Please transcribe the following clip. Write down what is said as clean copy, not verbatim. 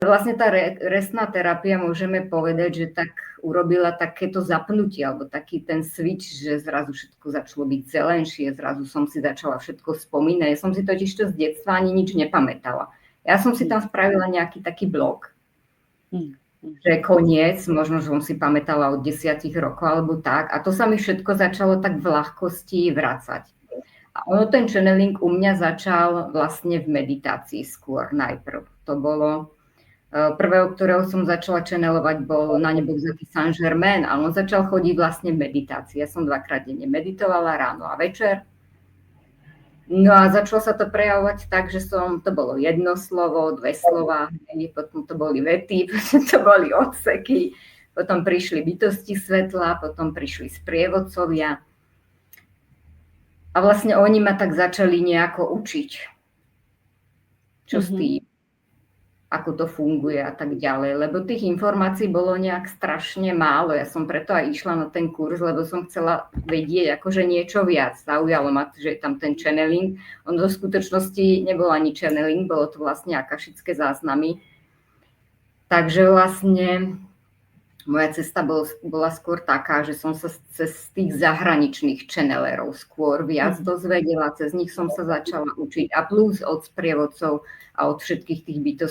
Vlastne tá restná terapia, môžeme povedať, že tak urobila takéto zapnutie, alebo taký ten switch, že zrazu všetko začalo byť zelenšie, zrazu som si začala všetko spomínať. Ja som si totiž to z detstva ani nič nepamätala. Ja som si tam spravila nejaký taký blok, že koniec, možno, že som si pamätala od 10 rokov alebo tak. A to sa mi všetko začalo tak v ľahkosti vracať. A ono ten channeling u mňa začal vlastne v meditácii skôr najprv. To bolo prvého, ktorého som začala channelovať, bol na nebo vzatý Saint-Germain, ale on začal chodiť vlastne v meditácii. Ja som 2-krát denne meditovala, ráno a večer. No a začalo sa to prejavovať tak, že to bolo jedno slovo, 2 slova, potom to boli vety, potom to boli odseky, potom prišli bytosti svetla, potom prišli sprievodcovia. A vlastne oni ma tak začali nejako učiť, čo s tým, ako to funguje a tak ďalej, lebo tých informácií bolo nejak strašne málo. Ja som preto aj išla na ten kurz, lebo som chcela vedieť akože niečo viac. Zaujalo ma, že je tam ten channeling. On do skutočnosti nebol ani channeling, bolo to vlastne akašické záznamy. Takže vlastne moja cesta bola skôr taká, že som sa cez tých zahraničných channelerov skôr viac dozvedela, cez nich som sa začala učiť a plus od sprievodcov a od všetkých tých bytostí